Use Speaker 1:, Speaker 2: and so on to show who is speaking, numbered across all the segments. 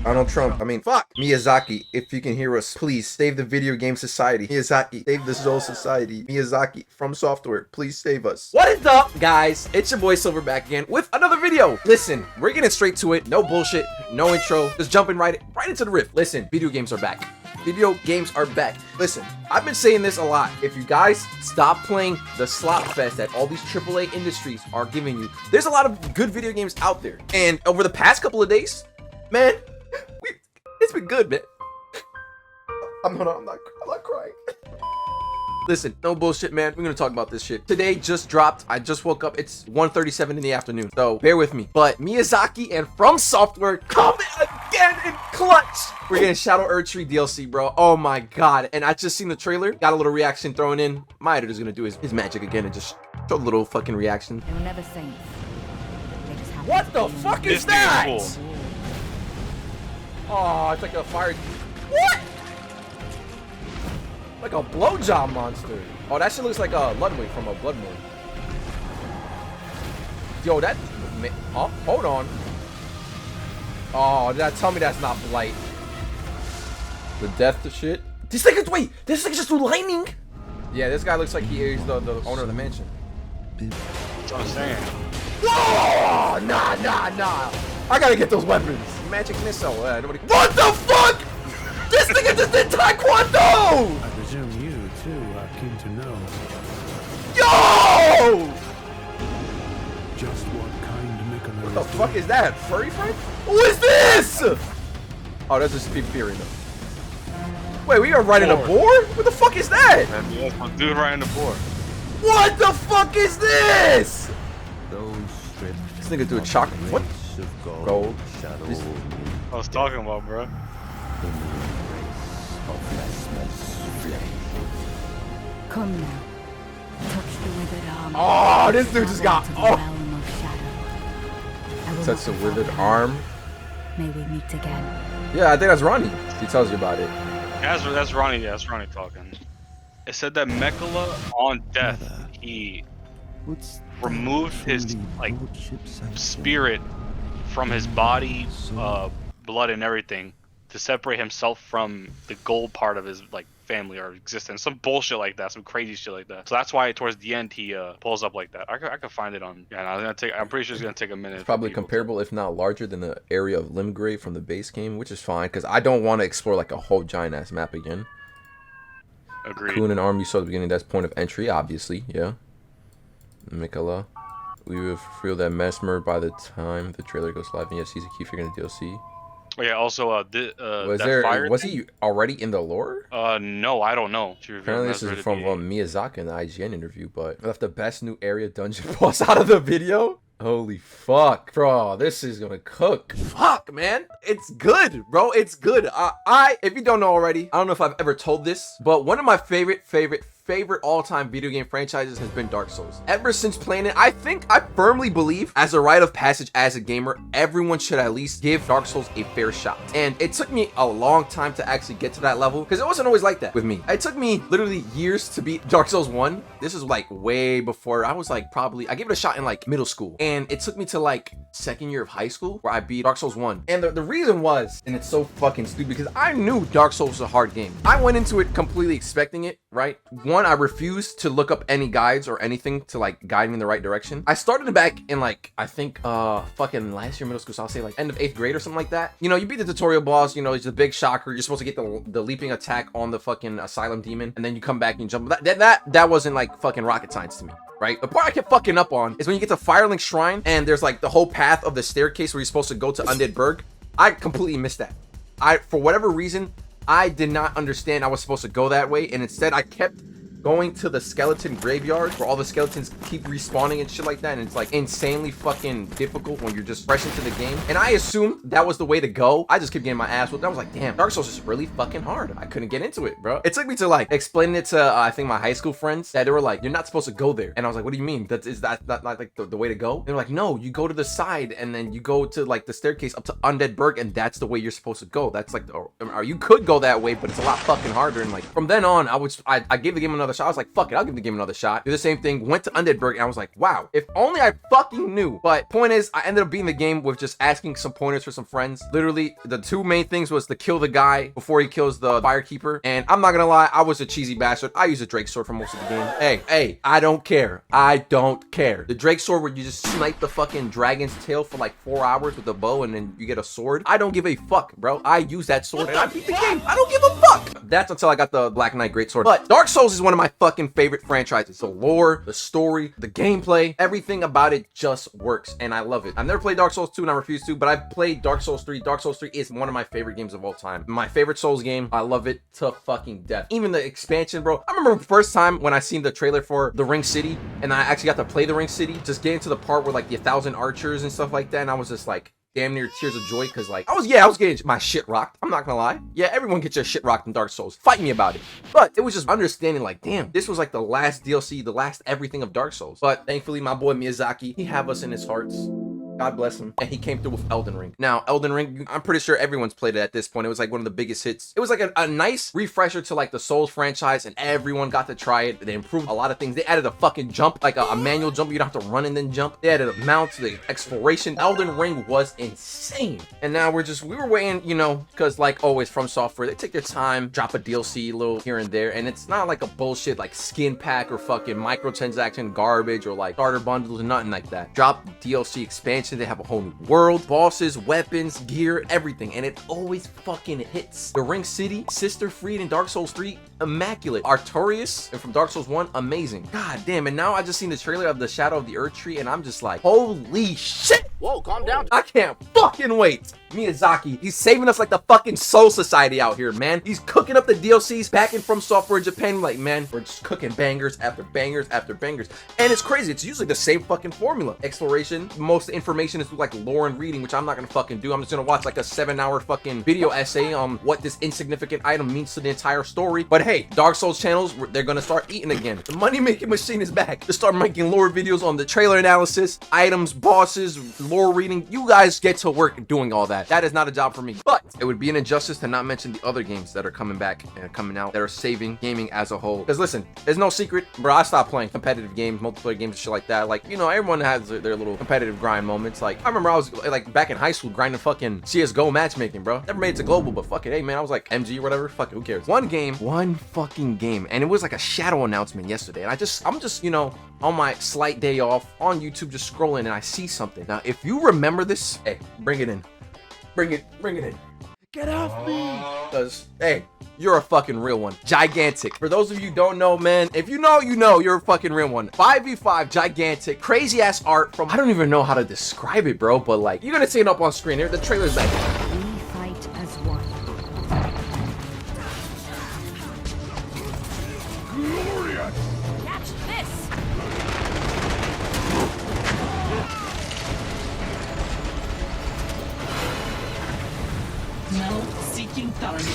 Speaker 1: Donald Trump. I mean, fuck. Miyazaki, if you can hear us, please save the video game society. Miyazaki, save the Soul Society. Miyazaki, From Software, please save us. What is up, guys? It's your boy Silverback again with another video. Listen, we're getting straight to it. No bullshit, no intro. Just jumping right into the riff. Listen, video games are back. Video games are back. Listen, I've been saying this a lot. If you guys stop playing the slot fest that all these AAA industries are giving you, there's a lot of good video games out there. And over the past couple of days, man, it's been good, man. I'm not crying. Listen, no bullshit, man. We're gonna talk about this shit. Today just dropped. I just woke up. It's 1:37 in the afternoon, so bear with me. But Miyazaki and From Software coming again in clutch. We're getting Shadow Erdtree DLC, bro. Oh my god. And I just seen the trailer. Got a little reaction thrown in. My editor's gonna do his magic again and just show a little fucking reaction.
Speaker 2: They were never saints. They just happened
Speaker 1: What the fuck is that?
Speaker 3: Cool.
Speaker 1: Oh, it's like a fire. What? Like a blowjob monster. Oh, that shit looks like a Ludwig from a Blood Moon. Yo, that. Oh, hold on. Oh, tell me that's not Blight. The death to shit. This nigga, wait, this nigga just do lightning? Yeah, this guy looks like he is the owner of the mansion.
Speaker 3: That's what I'm saying.
Speaker 1: Oh, nah. I gotta get those weapons. Magic missile. Nobody. What the fuck? This nigga just did taekwondo!
Speaker 4: I presume you, too, are keen to know
Speaker 1: Yo!
Speaker 4: just what kind Nicola
Speaker 1: What the fuck is that? Furry friend? Who is this? Oh, that's just people fearing them. Wait, we are riding a boar? What the fuck is that?
Speaker 3: Yeah, some dude riding the board.
Speaker 1: What the fuck is this?
Speaker 5: Those strips
Speaker 1: This nigga do a chocolate. What?
Speaker 5: of
Speaker 1: Gold.
Speaker 5: shadow
Speaker 1: This-
Speaker 3: I was talking about, bro.
Speaker 5: in the embrace of restless flame.
Speaker 2: Come now. Touch the withered arm.
Speaker 1: Oh, this dude just got.
Speaker 2: To the
Speaker 1: Oh,
Speaker 2: realm of shadow. I will
Speaker 1: touch the
Speaker 2: look
Speaker 1: withered
Speaker 2: upon
Speaker 1: arm.
Speaker 2: you. May we meet again.
Speaker 1: Yeah, I think that's Ronnie. He tells you about it.
Speaker 3: That's Ronnie. Yeah, that's Ronnie talking. It said that Mekala on death, he
Speaker 5: What's
Speaker 3: removed his spirit from his body, blood, and everything to separate himself from the gold part of his family or existence. Some bullshit like that, some crazy shit like that. So that's why towards the end he pulls up like that. I could find it on. Yeah, I'm pretty sure it's gonna take a minute.
Speaker 1: It's probably comparable, if not larger, than the area of Limgrave from the base game, which is fine because I don't want to explore like a whole giant ass map again.
Speaker 3: Agreed.
Speaker 1: Coon and arm you saw at the beginning. That's point of entry, obviously. Yeah. Mikola. We will feel that Mesmer by the time the trailer goes live. And yes, he's a key figure in the DLC.
Speaker 3: Oh, yeah. Also,
Speaker 1: Was
Speaker 3: that fire
Speaker 1: was
Speaker 3: thing?
Speaker 1: he already in the lore?
Speaker 3: No, I don't know.
Speaker 1: Apparently this is from Miyazaki in the IGN interview, but left the best new area dungeon boss out of the video. Holy fuck, bro, this is gonna cook. Fuck, man, it's good, bro, it's good. If you don't know already, I don't know if I've ever told this, but one of my favorite all-time video game franchises has been Dark Souls. Ever since playing it, I firmly believe, as a rite of passage as a gamer, everyone should at least give Dark Souls a fair shot. And it took me a long time to actually get to that level, because it wasn't always like that with me. It took me literally years to beat Dark Souls 1. This is like way before, I was like probably, I gave it a shot in like middle school. And it took me to like second year of high school where I beat Dark Souls 1. And the reason was, and it's so fucking stupid, because I knew Dark Souls was a hard game. I went into it completely expecting it, right? One, I refused to look up any guides or anything to like guide me in the right direction. I started back in like, I think fucking last year middle school, so I'll say like end of 8th grade or something like that. You know, you beat the tutorial boss, you know, it's a big shocker. You're supposed to get the leaping attack on the fucking asylum demon, and then you come back and jump. That wasn't like fucking rocket science to me. Right? The part I kept fucking up on is when you get to Firelink Shrine and there's like the whole path of the staircase where you're supposed to go to Undead Burg. I completely missed that. For whatever reason, I did not understand I was supposed to go that way, and instead I kept going to the skeleton graveyard where all the skeletons keep respawning and shit like that, and it's like insanely fucking difficult when you're just fresh into the game. And I assumed that was the way to go. I just kept getting my ass whooped. I was like, damn, Dark Souls is really fucking hard. I couldn't get into it, bro. It took me to like explaining it to I think my high school friends, that they were like, you're not supposed to go there. And I was like, what do you mean? Is that not like the way to go? They're like, no, you go to the side and then you go to like the staircase up to Undead Burg, and that's the way you're supposed to go. That's like, or you could go that way, but it's a lot fucking harder. And like from then on, I gave the game another shot. I was like, fuck it, I'll give the game another shot. Did the same thing, went to Undeadburg, and I was like, wow, if only I fucking knew. But point is, I ended up beating the game with just asking some pointers for some friends. Literally, the two main things was to kill the guy before he kills the firekeeper. And I'm not gonna lie, I was a cheesy bastard. I used a Drake sword for most of the game. Hey, I don't care. I don't care. The Drake sword where you just snipe the fucking dragon's tail for like 4 hours with a bow and then you get a sword. I don't give a fuck, bro. I use that sword and I beat the game. I don't give a fuck. That's until I got the Black Knight Greatsword. But Dark Souls is one of my fucking favorite franchises. The lore, the story, the gameplay, everything about it just works and I love it. I've never played Dark Souls 2 and I refuse to, but I've played Dark Souls 3. Dark Souls 3 is one of my favorite games of all time. My favorite Souls game. I love it to fucking death. Even the expansion, bro. I remember the first time when I seen the trailer for the Ring City and I actually got to play the Ring City, just getting to the part where like the 1,000 archers and stuff like that, and I was just like damn near tears of joy because like I was getting my shit rocked. I'm not gonna lie. Yeah, everyone gets your shit rocked in Dark Souls. Fight me about it. But it was just understanding like, damn, this was like the last DLC, the last everything of Dark Souls. But thankfully, my boy Miyazaki, he have us in his hearts. God bless him. And he came through with Elden Ring. Now, Elden Ring, I'm pretty sure everyone's played it at this point. It was like one of the biggest hits. It was like a nice refresher to like the Souls franchise and everyone got to try it. They improved a lot of things. They added a fucking jump, like a manual jump. You don't have to run and then jump. They added a mount to the exploration. Elden Ring was insane. And now we were waiting, you know, because like always from software, they take their time, drop a DLC a little here and there. And it's not like a bullshit like skin pack or fucking microtransaction garbage or like starter bundles or nothing like that. Drop DLC expansion. They have a whole new world, bosses, weapons, gear, everything, and it always fucking hits. The Ring City, Sister Freed in Dark Souls 3, immaculate. Artorias and from Dark Souls 1, amazing. God damn, and now I just seen the trailer of the Shadow of the Earth Tree and I'm just like, holy shit. Whoa, calm down. I can't fucking wait. Miyazaki, he's saving us like the fucking Soul Society out here, man. He's cooking up the DLCs back in From Software in Japan. Like, man, we're just cooking bangers after bangers after bangers. And it's crazy. It's usually the same fucking formula. Exploration, most information is like lore and reading, which I'm not gonna fucking do. I'm just gonna watch like a 7-hour fucking video essay on what this insignificant item means to the entire story. But hey, Dark Souls channels, they're gonna start eating again. The money-making machine is back. They start making lore videos on the trailer analysis, items, bosses, lore reading. You guys get to work doing all that. That is not a job for me. But it would be an injustice to not mention the other games that are coming back and coming out that are saving gaming as a whole. Because listen, there's no secret, bro. I stopped playing competitive games, multiplayer games, and shit like that. Like, you know, everyone has their little competitive grind moments. Like, I remember I was like back in high school grinding fucking CS:GO matchmaking, bro. Never made it to global, but fuck it. Hey, man, I was like MG or whatever. Fuck it, who cares? One fucking game, and it was like a shadow announcement yesterday. And I'm just, you know, on my slight day off on YouTube, just scrolling, and I see something. Now, if you remember this, hey, bring it in. Bring it in. Get off me. Because, hey, you're a fucking real one. Gigantic. For those of you who don't know, man, if you know, you know, you're a fucking real one. 5v5 gigantic, crazy ass art from, I don't even know how to describe it, bro, but like, you're gonna see it up on screen here. The trailer's back.
Speaker 2: We fight as one.
Speaker 6: Catch this!
Speaker 7: No seeking target.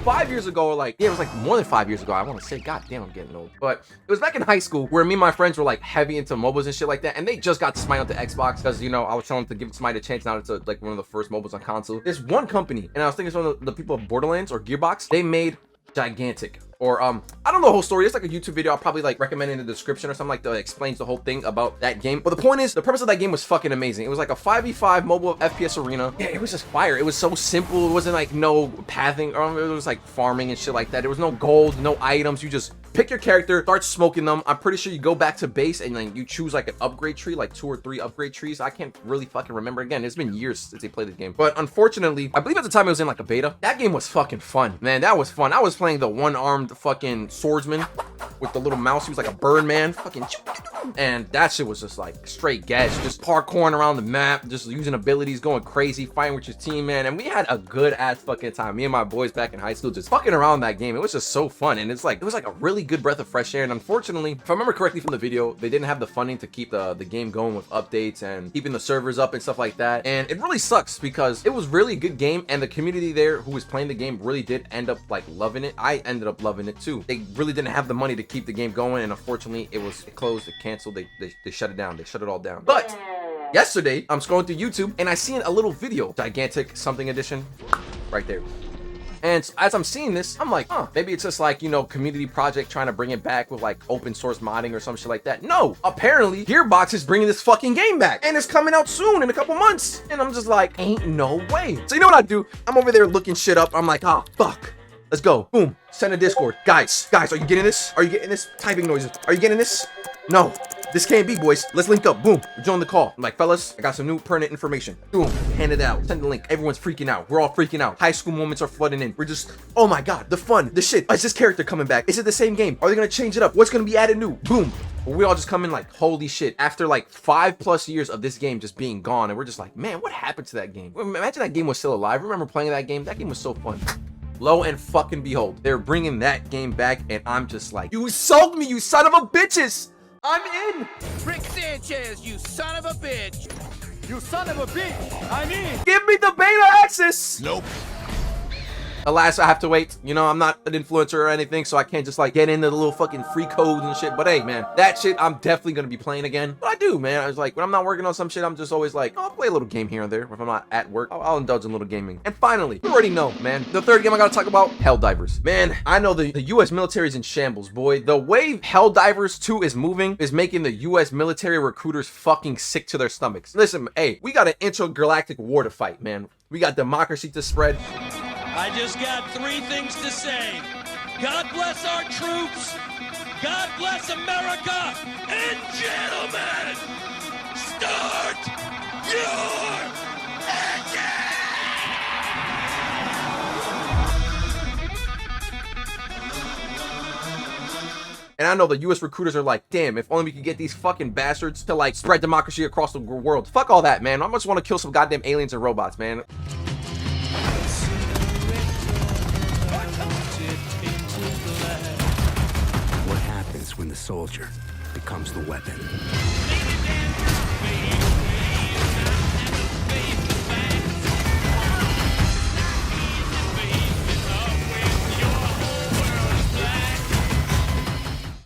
Speaker 1: 5 years ago, or like, yeah, it was like more than 5 years ago. I want to say, god damn, I'm getting old. But it was back in high school where me and my friends were like heavy into MOBAs and shit like that. And they just got Smite onto Xbox because, you know, I was telling them to give Smite a chance. Now it's like one of the first MOBAs on console. There's one company, and I was thinking it's one of the people of Borderlands or Gearbox. They made Gigantic. Or I don't know the whole story. It's like a YouTube video I'll probably like recommend in the description or something like that explains the whole thing about that game. But the point is, the purpose of that game was fucking amazing. It was like a 5v5 mobile FPS arena. Yeah, it was just fire. It was so simple. It wasn't like no pathing, or it was like farming and shit like that. There was no gold, no items. You just pick your character, start smoking them. I'm pretty sure you go back to base and like you choose like an upgrade tree, like 2 or 3 upgrade trees. I can't really fucking remember. Again, it's been years since they played this game. But unfortunately, I believe at the time it was in like a beta. That game was fucking fun. Man, that was fun. I was playing the one-armed fucking swordsman with the little mouse. He was like a bird man. Fucking, and that shit was just like straight gas. Just parkouring around the map, just using abilities, going crazy, fighting with your team, man. And we had a good ass fucking time. Me and my boys back in high school just fucking around that game. It was just so fun. And it's like, it was like a really good breath of fresh air. And unfortunately, if I remember correctly from the video, they didn't have the funding to keep the game going with updates and keeping the servers up and stuff like that. And it really sucks because it was really a good game. And the community there who was playing the game really did end up like loving it. I ended up loving it too. They really didn't have the money to keep the game going. And unfortunately, it closed, it canceled, they shut it down. They shut it all down. But yesterday, I'm scrolling through YouTube and I seen a little video, Gigantic something edition, right there. And as I'm seeing this, I'm like, huh, maybe it's just like, you know, community project trying to bring it back with like open source modding or some shit like that. No, apparently Gearbox is bringing this fucking game back and it's coming out soon in a couple months. And I'm just like, ain't no way. So you know what I do? I'm over there looking shit up. I'm like, oh, fuck. Let's go. Boom. Send a Discord. Guys, are you getting this? Are you getting this? Typing noises. Are you getting this? No. This can't be, boys. Let's link up. Boom. Join the call. I'm like, fellas, I got some new pertinent information. Boom. Hand it out. Send the link. Everyone's freaking out. We're all freaking out. High school moments are flooding in. We're just, oh my God, the fun, the shit. Is this character coming back? Is it the same game? Are they gonna change it up? What's gonna be added new? Boom. We all just come in like, holy shit. After like 5+ years of this game just being gone, and we're just like, man, what happened to that game? Imagine that game was still alive. Remember playing that game? That game was so fun. Lo and fucking behold, they're bringing that game back, and I'm just like, you sold me, you son of a bitches! I'm in!
Speaker 6: Rick Sanchez, you son of a bitch!
Speaker 5: You son of a bitch! I'm in!
Speaker 1: Give me the beta access!
Speaker 5: Nope.
Speaker 1: Alas, I have to wait. You know, I'm not an influencer or anything, so I can't just like get into the little fucking free codes and shit. But hey, man, that shit I'm definitely gonna be playing again. But I do, man. I was like, when I'm not working on some shit, I'm just always like, oh, I'll play a little game here and there. If I'm not at work, I'll indulge in a little gaming. And finally, you already know, man, the third game I gotta talk about, Helldivers. Man, I know the US military is in shambles, boy. The way Helldivers 2 is moving is making the US military recruiters fucking sick to their stomachs. Listen, hey, we got an intergalactic war to fight, man. We got democracy to spread.
Speaker 7: I just got 3 things to say. God bless our troops. God bless America. And gentlemen, start your engine!
Speaker 1: And I know the US recruiters are like, damn, if only we could get these fucking bastards to like spread democracy across the world. Fuck all that, man. I just want to kill some goddamn aliens and robots, man.
Speaker 5: What happens when the soldier becomes the weapon?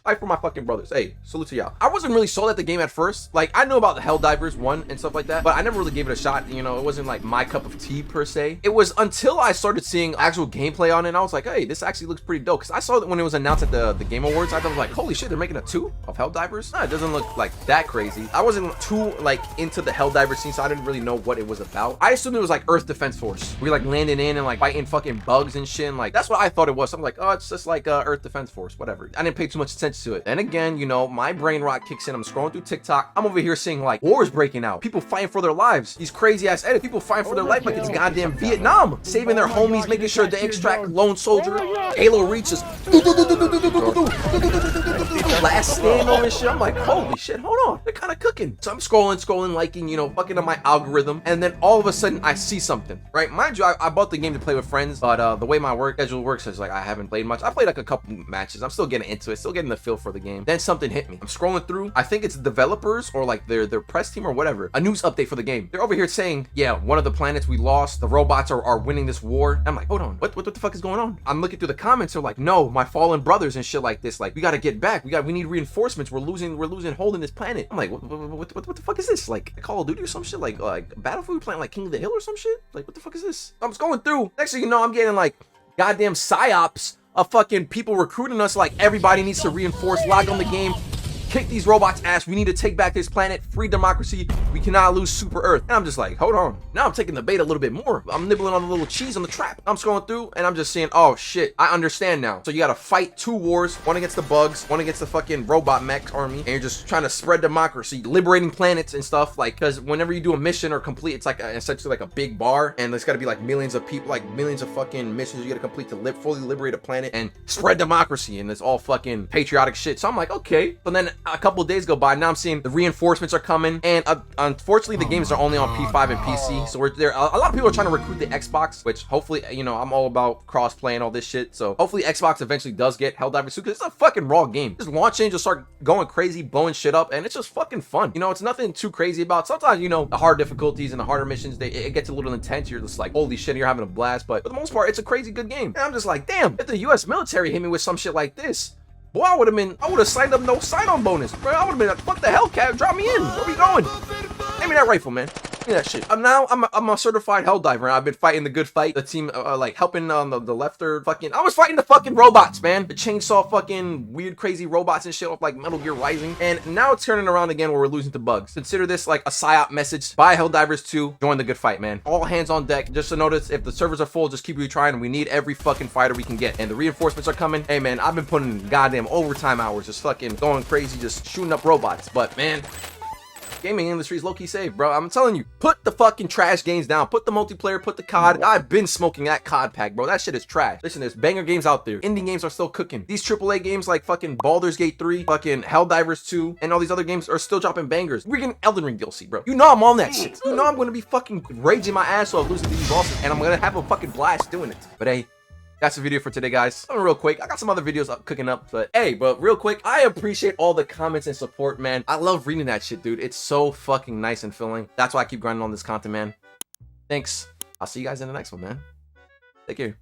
Speaker 1: Fight for my fucking brothers. Hey, salute to y'all. I wasn't really sold at the game at first. Like, I knew about the Helldivers 1 and stuff like that, but I never really gave it a shot. You know, it wasn't like my cup of tea per se. It was until I started seeing actual gameplay on it, and I was like, hey, this actually looks pretty dope. Because I saw that when it was announced at the Game Awards, I was like, holy shit, they're making a 2 of Helldivers? Nah, it doesn't look like that crazy. I wasn't too like into the Helldivers scene, so I didn't really know what it was about. I assumed it was like Earth Defense Force. We like landing in and like fighting fucking bugs and shit. And, like, that's what I thought it was. So I'm like, oh, it's just like Earth Defense Force, whatever. I didn't pay too much attention to it. Then again, you know, my brain rot kicks in. I'm scrolling through TikTok. I'm over here seeing like wars breaking out, people fighting for their lives, these crazy ass edits, people fighting for their life like it's goddamn Vietnam, saving their homies, making sure they extract lone soldier. Halo reaches last stand on this shit. I'm like, holy shit, hold on, they're kind of cooking. So I'm scrolling, liking, you know, fucking on my algorithm, and then all of a sudden I see something, right? Mind you, I bought the game to play with friends, but the way my work schedule works is like I haven't played much. I played like a couple matches. I'm still getting into it, still getting the feel for the game. Then something hit me. I'm scrolling through. I think it's the developers or like their press team or whatever. A news update for the game. They're over here saying, yeah, one of the planets we lost, the robots are winning this war. I'm like, hold on, what the fuck is going on? I'm looking through the comments. They're like, no, my fallen brothers and shit like this. Like, we gotta get back. We need reinforcements. We're losing hold in this planet. I'm like, what the fuck is this? Like Call of Duty or some shit? Like Battlefield playing like King of the Hill or some shit? Like, what the fuck is this? I'm just going through. Next thing you know, I'm getting like goddamn psyops of fucking people recruiting us like everybody needs to reinforce, log on the game, kick these robots ass. We need to take back this planet, free democracy. We cannot lose Super Earth. And I'm just like, hold on. Now I'm taking the bait a little bit more. I'm nibbling on the little cheese on the trap. I'm scrolling through and I'm just saying, oh shit, I understand now. So you gotta fight 2 wars, one against the bugs, one against the fucking robot mech army, and you're just trying to spread democracy, liberating planets and stuff. Like, because whenever you do a mission or complete, it's like essentially like a big bar, and there's gotta be like millions of people, like millions of fucking missions you gotta complete to fully liberate a planet and spread democracy, and it's all fucking patriotic shit. So I'm like, okay. But then a couple days go by, now I'm seeing the reinforcements are coming, and unfortunately the games are only on P5 and PC, so there a lot of people are trying to recruit the Xbox, which hopefully, you know, I'm all about cross-play and all this shit, so hopefully Xbox eventually does get Helldivers 2, because it's a fucking raw game. Just launch in, just start going crazy, blowing shit up, and it's just fucking fun. You know, it's nothing too crazy about. Sometimes, you know, the hard difficulties and the harder missions, it gets a little intense. You're just like, holy shit, you're having a blast, but for the most part, it's a crazy good game. And I'm just like, damn, if the US military hit me with some shit like this, boy, I would have signed up no sign-on bonus. Bro, I would have been like, what the hell, Cat? Drop me in. Where we going? Give me that rifle, man. Look at that shit. I'm a certified Helldiver. I've been fighting the good fight. The team, like, helping on the lefter fucking... I was fighting the fucking robots, man. The chainsaw fucking weird, crazy robots and shit off, like, Metal Gear Rising. And now it's turning around again where we're losing to bugs. Consider this, like, a PSYOP message. Buy Helldivers 2. Join the good fight, man. All hands on deck. Just to notice, if the servers are full, just keep retrying. We need every fucking fighter we can get. And the reinforcements are coming. Hey, man, I've been putting in goddamn overtime hours. Just fucking going crazy, just shooting up robots. But, man... gaming industry is low-key safe, bro. I'm telling you, put the fucking trash games down. Put the multiplayer, put the COD. I've been smoking that COD pack, bro. That shit is trash. Listen, there's banger games out there. Indie games are still cooking. These AAA games like fucking Baldur's Gate 3, fucking Helldivers 2, and all these other games are still dropping bangers. We're getting Elden Ring DLC, bro. You know I'm on that shit. You know I'm gonna be fucking raging my ass off losing to these bosses, and I'm gonna have a fucking blast doing it. But hey, that's the video for today, guys. Real quick, I got some other videos cooking up, but hey, but real quick, I appreciate all the comments and support, man. I love reading that shit, dude. It's so fucking nice and filling. That's why I keep grinding on this content, man. Thanks. I'll see you guys in the next one, man. Take care.